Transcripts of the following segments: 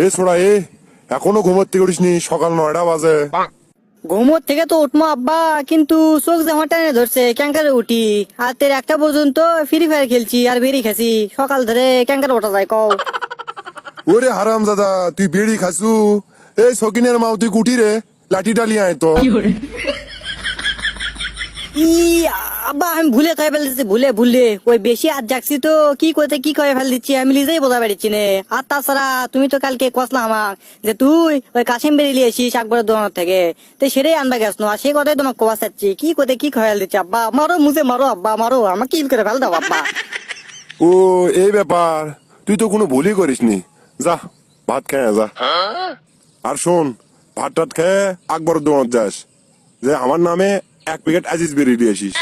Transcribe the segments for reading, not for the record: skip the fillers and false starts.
এ ছোড়া এখনো ঘুমোতে করিসনি, সকাল 9টা বাজে। ঘুমোর থেকে তো উঠবো আব্বা, কিন্তু চোখ যে আমার টানে ধরছে, ক্যাঙ্কারে উঠি। আর তের একটা পর্যন্ত ফ্রি ফায়ার খেলছি আর বেরি খাসি, সকাল ধরে ক্যাঙ্কারে ওঠা যায় কও? ওরে হারাম দাদা, তুই বেড়ি খাসু? এই সকিনের মাও, তুই কুটি রে, লাঠি ডালি আয় তো। ই আব্বা, আমি ভুলে কয়ে ফেলতেছি, ভুলে ভুলে ওই বেশি আর যাচ্ছি তো কি করতে কি কয়ে ফেল দিচ্ছি, আমি নিজেই বোঝা পারছি নে। আর তাছাড়া তুমি তো কালকে কসলা আমাক যে তুই ওই কাশিম বেরিয়ে আসিস আকবরের দোকান থেকে, তো সেটাই আনবা গেছ না, সেই কথাই তোমাকে কবা চাচ্ছি। কি করতে কি কয়ে ফেল দিচ্ছি আব্বা, মারো মুঝে মারো আব্বা, মারো আমাকে কি করে ফেল দাও আব্বা। ও এই ব্যাপার, তুই তো কোনো ভুলই করিসনি। যা ভাত খেয়ে যা। আর শোন, ভাত টাত খেয়ে আকবর দোকান যাস, যে আমার নামে 1 প্যাকেট আজিজ বেরিয়ে দিয়ে আসিস।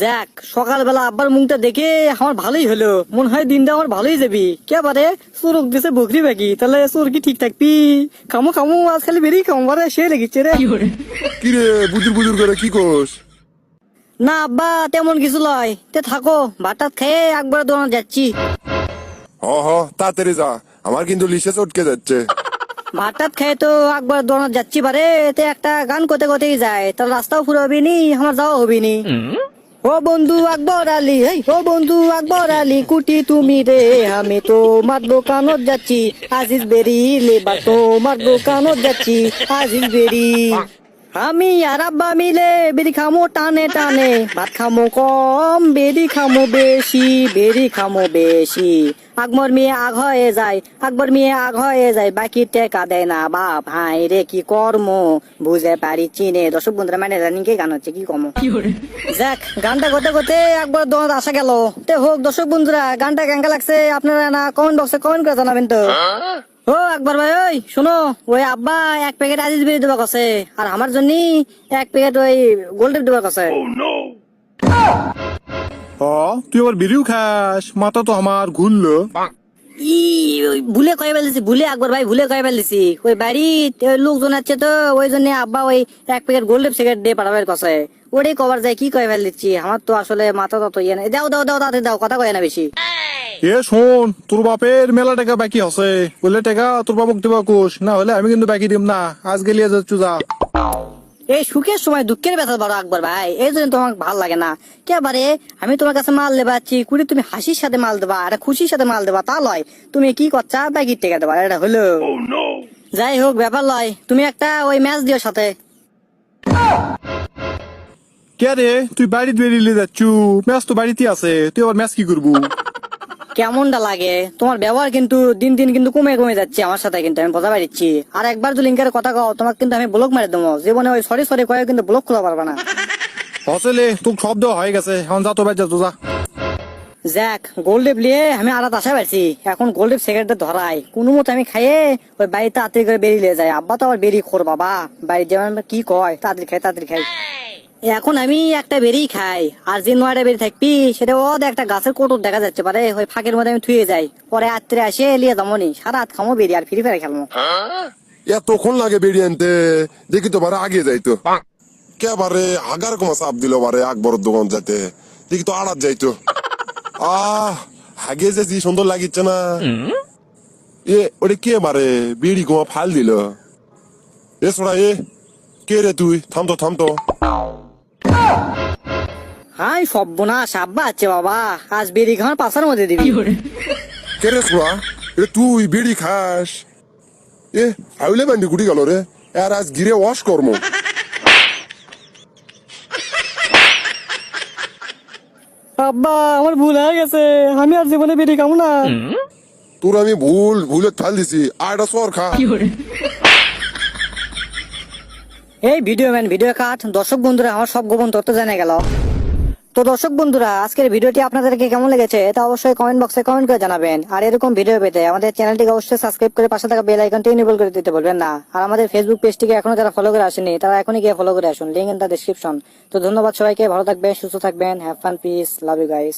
যাক, সকালবেলা আব্বার মুখটা দেখে আমার ভালোই হলো, মনে হয় দিনটা আমার ভালোই যাবি। কে পারে চোরক দিছে বকরি বাকি, তাহলে চোর কি ঠিক থাকবি? খামো খামো আজ খালি বেরিয়ে খামো, বারে সে লেগেছে রে। কি রে বুদুর বুদুর করে কি কোস? না আব্বা, তেমন কিছু লয়, তে থাকো, ভাতটাত খেয়ে একবার দোকানে যাচ্ছি। হ তাড়াতাড়ি যা, আমার কিন্তু লিসে চটকে যাচ্ছে। ভাতটাত খেয়ে তো একবার দোকানে যাচ্ছি, পারে এতে একটা গান করতে করতেই যায়, তার রাস্তাও পুরো হবি নি, আমার যাওয়া হবি নি। ও বন্ধু আকবর আলী, ও বন্ধু আকবর আলী, কুটি তুমি রে, আমি তোমার দোকানত যাচ্ছি, আজিজ বেরি লেবার তোমার দোকানত যাচ্ছি, আজিজ বেরি। আমি আর আব্বা মিলে বেরি খামো টানে টানে, ভাত খামো কম বেরি খামো বেশি, বেরি খামো বেশি। আকবর মেয়ে আগ হয়ে যায়, আকবর মেয়ে আগ হয়ে যায়, বাকি টেকা দেয় না বাপ, হাই রে কি কর্ম বুঝে পারি চিনে। দর্শক বন্ধুরা মানে জানি কে গান হচ্ছে কি কম। যাক, গানটা করতে করতে একবার দোকান আসা গেল। তে হোক দর্শক বন্ধুরা, গানটা কেঙ্কা লাগছে আপনারা না কমেন্ট বক্সে কমেন্ট করে জানাবেন তো। ও একবার ভাই, ওই শোনো, ওই আব্বা 1 প্যাকেট আজিজ বেরি দেবা কাছে, আর আমার জন্য 1 প্যাকেট ওই গোল্ডের দেবা কাছে। তুই আবার বিড়িও খাস? মাথা তো আমার ঘুরলো। ই ওই ভুলে কয়ে ফেলেছি, ভুলে একবার ভাই ভুলে কয়ে ফেলেছি, ওই বাড়িতে ওই লোকজন আছে তো, ওই জন্য আব্বা ওই 1 প্যাকেট গোল্ডের সিগারেট দিয়ে পাঠাবার কাছে, ওটাই কভার যায় কি কয়ে ফেল দিচ্ছি। আমার তো আসলে মাথা তো ইয়ে নেই। দাও দাও দাও তাড়াতাড়ি দাও, কথা কয়ে না বেশি। এ শোন, তোর বাপের মেলা টাকা বাকি আছে, বলে টাকা তোর বাবুক দিবা কোষ, না হলে আমি কিন্তু বাকি দিম না। আজ গেলিয়ে যাচ্ছু, যা। এই সুখের সময় দুঃখের ব্যথা বড় আকবর ভাই, এই জন্য তোমাকে ভালো লাগে না। কেবারে আমি তোমার কাছে মাল লেবাচ্ছি, কুড়ি তুমি হাসির সাথে মাল দেবা আর খুশির সাথে মাল দেবা, তা লয় তুমি কি করছা ব্যাগির টেকা দেবা, এটা হলো। যাই হোক ব্যাপার লয়, তুমি একটা ওই ম্যাচ দিও সাথে। কে রে, তুই বাড়িতে বেরিয়ে যাচ্ছু? ম্যাচ তো বাড়িতে আছে, তুই আবার ম্যাচ কি করবো? কেমনটা লাগে তোমার ব্যবহার? কিন্তু দিন দিন কিন্তু কমে কমে যাচ্ছে আমার সাথে, কিন্তু আমি বোঝা পারছি। আর একবার যদি লিঙ্কের কথা কও, তোমাকে কিন্তু আমি ব্লক মারি দেবো জীবনে, ওই সরি সরি কয়ে কিন্তু ব্লক খোলা পারবে না। আসলে তোর সব দেওয়া হয়ে গেছে, এখন যা তো বাইর যা তো, যা। যাক, গোল্ডেপ নিয়ে আমি আড়াত আশা পাচ্ছি, এখন গোল্ডেপ সিগারেটটা ধরাই কোনো মতো আমি খাইয়ে ওই বাড়িতে তাড়াতাড়ি করে বেরিয়ে যায়। আব্বা তো আবার বেরিয়ে খোর বাবা, বাড়ির যেমন কি কয় তাড়াতাড়ি খাই তাড়াতাড়ি খাই। এখন আমি একটা বেরি খাই, আর যে 9টা বেরি থাকবি সেটা একটা গাছের কোটর দেখা যাচ্ছে পারে, ওই ফাঁকের মধ্যে আমি থুয়ে যাই, পরে রাত্রে আসে লিয়ে যাবনি, সারা রাত খামো বেরি আর ফ্রি ফায়ার খেলবো। এতক্ষণ লাগে বেরিয়ে আনতে, দেখি তো বারে আগে যাইতো। কে বারে হাগার কমা চাপ দিল বারে আকবর দোকান যেতে, দেখি তো আড়াত যাইতো। হাগে যে কি সুন্দর লাগিচ্ছে না। ওটা কে বারে বিড়ি গোয়া ফাল দিল? এ ছোড়া কে রে তুই? থামতো থামতো। হাই সব্বনাশ, আব্বা আছে বাবা, আজ বেরি খাওয়ার পাশার মধ্যে দিবি। কে রে ছোড়া? তুই বিড়ি খাস? হাউলে বান্ডি গুটি গেল রে, আর আজ গিরে ওয়াশ কর্ম। আব্বা আমার ভুল হয়ে গেছে, আমি আর জীবনে বেরি খাবো না। তোর আমি ভুলে ফাল দিছি, আর একটা সর খা। এই ভিডিও ম্যান ভিডিও কাট, দর্শক বন্ধুরা আমার সব গোপন তথ্য জানা গেল। তো দর্শক বন্ধুরা, আজকের ভিডিওটি আপনাদেরকে কেমন লেগেছে তা অবশ্যই কমেন্ট বক্সে কমেন্ট করে জানাবেন। আর এরকম ভিডিও পেতে আমাদের চ্যানেলটিকে অবশ্যই সাবস্ক্রাইব করে পাশে থাকা বেল আইকনটি এনেবল করে দিতে বলবেন না। আর আমাদের ফেসবুক পেজটিকে এখনো যারা ফলো করে আসেনি তারা এখনই গিয়ে ফলো করে আসুন, লিংক ইন দ্য ডেসক্রিপশন। তো ধন্যবাদ সবাইকে, ভালো থাকবেন, সুস্থ থাকবেন, have fun, peace, love you guys.